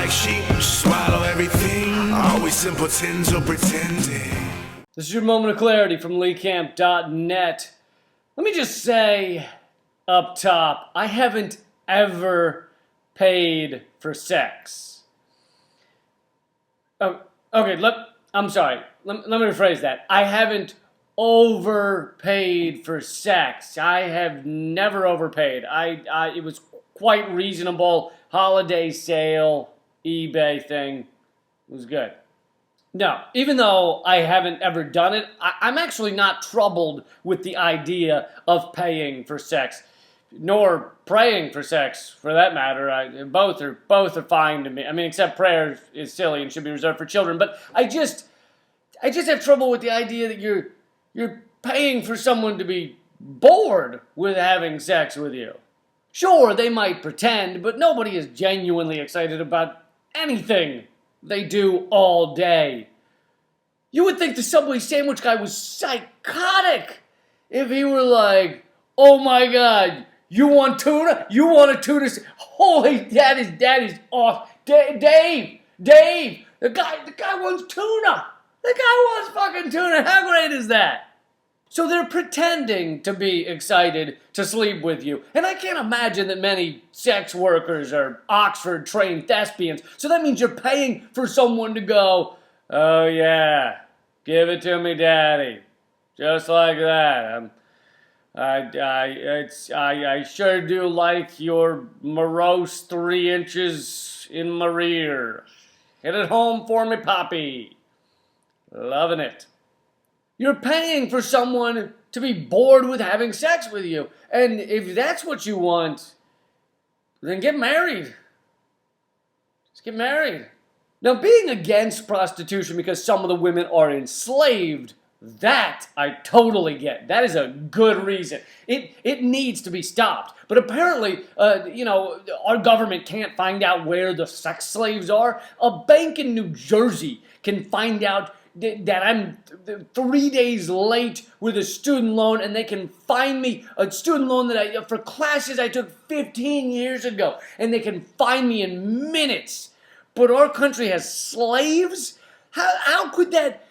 like sheep, swallow everything. Always simpletons or pretending. This is your moment of clarity from LeeCamp.net. Let me just say up top, I haven't ever paid for sex. Oh, okay, I'm sorry. Let me rephrase that. I haven't overpaid for sex. I have never overpaid. It was quite reasonable. Holiday sale, eBay thing. It was good. No, even though I haven't ever done it, I'm actually not troubled with the idea of paying for sex, nor praying for sex, for that matter. Both are fine to me. I mean, except prayer is silly and should be reserved for children. But I just have trouble with the idea that you're paying for someone to be bored with having sex with you. Sure, they might pretend, but nobody is genuinely excited about anything they do all day. You would think the Subway sandwich guy was psychotic if he were like, oh my God, you want tuna? You want a tuna? Holy, that is off. Dave, the guy wants tuna. The guy wants fucking tuna. How great is that? So they're pretending to be excited to sleep with you. And I can't imagine that many sex workers are Oxford-trained thespians. So that means you're paying for someone to go, oh yeah, give it to me, daddy. Just like that. I sure do like your morose 3 inches in my rear. Hit it home for me, Poppy. Loving it. You're paying for someone to be bored with having sex with you. And if that's what you want, then get married. Just get married. Now, being against prostitution because some of the women are enslaved, that I totally get. That is a good reason. It needs to be stopped. But apparently, our government can't find out where the sex slaves are. A bank in New Jersey can find out that I'm 3 days late with a student loan, and they can find me a student loan that for classes I took 15 years ago, and they can find me in minutes. But our country has slaves? How could that?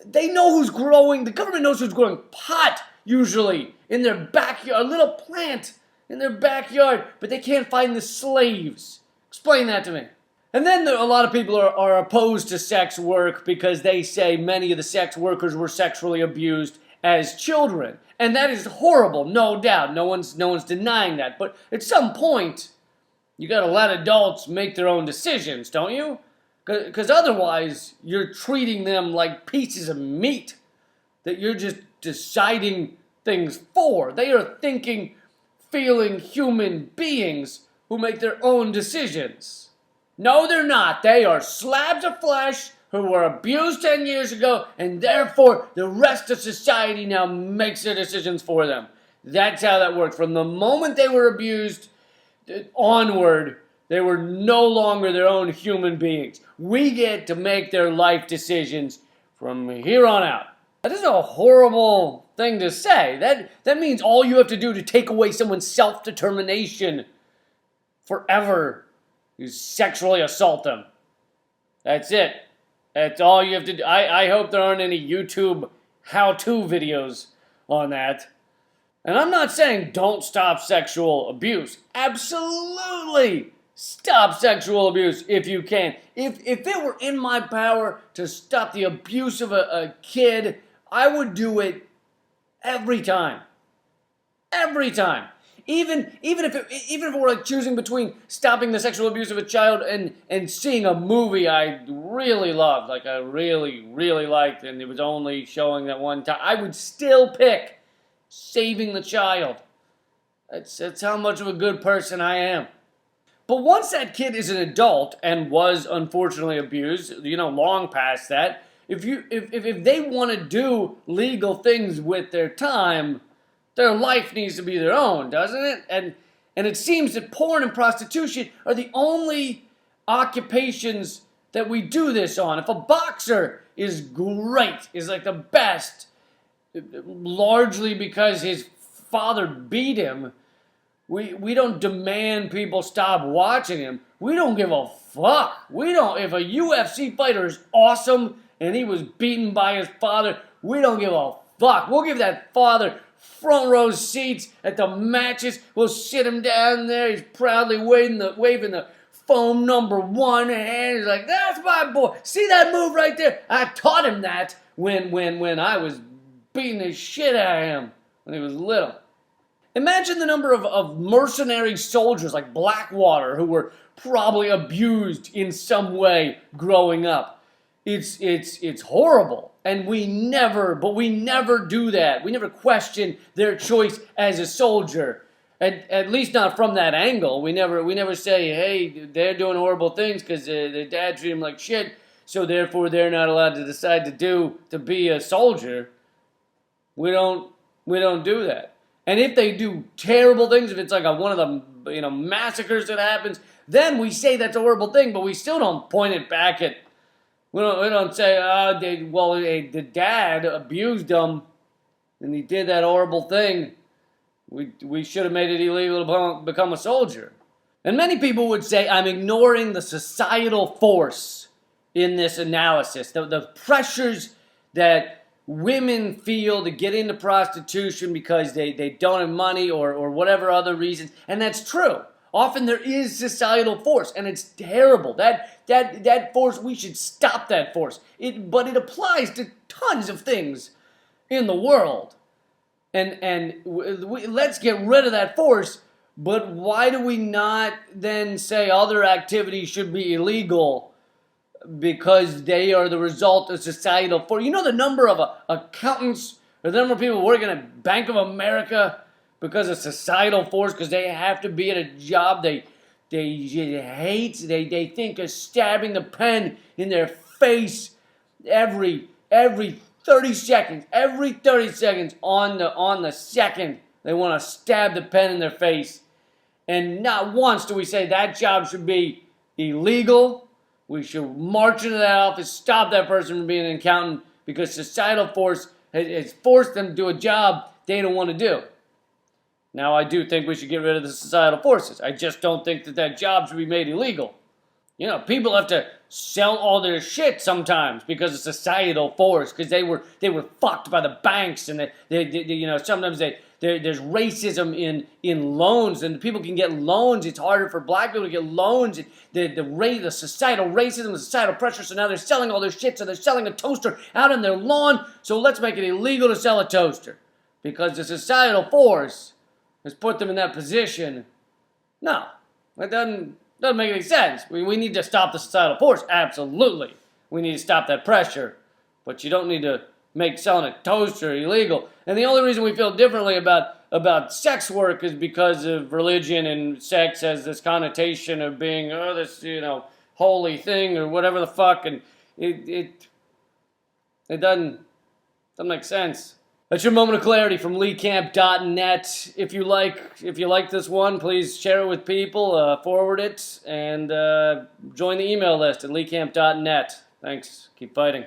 They know who's growing. The government knows who's growing pot usually in their backyard, a little plant in their backyard, but they can't find the slaves. Explain that to me. And then a lot of people are opposed to sex work because they say many of the sex workers were sexually abused as children. And that is horrible, no doubt. No one's denying that. But at some point, you gotta let adults make their own decisions, don't you? Because otherwise, you're treating them like pieces of meat that you're just deciding things for. They are thinking, feeling human beings who make their own decisions. No, they're not. They are slabs of flesh who were abused 10 years ago, and therefore the rest of society now makes their decisions for them. That's how that works. From the moment they were abused onward, they were no longer their own human beings. We get to make their life decisions from here on out. That is a horrible thing to say. That means all you have to do to take away someone's self-determination forever is sexually assault them. That's it. That's all you have to do. I hope there aren't any YouTube how-to videos on that. And I'm not saying don't stop sexual abuse. Absolutely stop sexual abuse if you can. If it were in my power to stop the abuse of a kid, I would do it every time. Every time. Even if it were like choosing between stopping the sexual abuse of a child and seeing a movie I really loved, like I really, really liked, and it was only showing that one time, I would still pick saving the child. That's how much of a good person I am. But once that kid is an adult and was unfortunately abused, long past that, if they want to do legal things with their time, their life needs to be their own, doesn't it? And it seems that porn and prostitution are the only occupations that we do this on. If a boxer is great, is like the best, largely because his father beat him, we don't demand people stop watching him. We don't give a fuck. We don't, if a UFC fighter is awesome and he was beaten by his father, we don't give a fuck. We'll give that father front row seats at the matches. We'll sit him down there. He's proudly waving the foam #1 hand. He's like, that's my boy. See that move right there? I taught him that when I was beating the shit out of him when he was little. Imagine the number of mercenary soldiers like Blackwater who were probably abused in some way growing up. It's horrible, and we never do that. We never question their choice as a soldier, at least not from that angle. We never say, hey, they're doing horrible things because their dad treated them like shit, so therefore they're not allowed to decide to be a soldier. We don't do that. And if they do terrible things, if it's like one of the massacres that happens, then we say that's a horrible thing, but we still don't point it back at. We don't say, the dad abused them, and he did that horrible thing. We should have made it illegal to become a soldier. And many people would say I'm ignoring the societal force in this analysis, the pressures that women feel to get into prostitution because they don't have money or whatever other reasons. And that's true. Often there is societal force, and it's terrible. That force, we should stop that force. But it applies to tons of things in the world. And let's get rid of that force, but why do we not then say other activities should be illegal because they are the result of societal force? You know the number of accountants, or the number of people working at Bank of America because of societal force, because they have to be at a job they hate. They think of stabbing the pen in their face every 30 seconds. Every 30 seconds on the second, they want to stab the pen in their face. And not once do we say that job should be illegal. We should march into that office, stop that person from being an accountant, because societal force has forced them to do a job they don't want to do. Now, I do think we should get rid of the societal forces. I just don't think that job should be made illegal. People have to sell all their shit sometimes because of societal force, because they were fucked by the banks, and sometimes there's racism in loans, and people can get loans. It's harder for black people to get loans. The societal racism, the societal pressure. So now they're selling all their shit. So they're selling a toaster out on their lawn. So let's make it illegal to sell a toaster because the societal force has put them in that position. No, that doesn't make any sense. We need to stop the societal force. Absolutely, we need to stop that pressure. But you don't need to make selling a toaster illegal. And the only reason we feel differently about sex work is because of religion, and sex has this connotation of being this holy thing or whatever the fuck, and it doesn't make sense. That's your moment of clarity from LeeCamp.net. If you like this one, please share it with people, forward it, and join the email list at LeeCamp.net. Thanks. Keep fighting.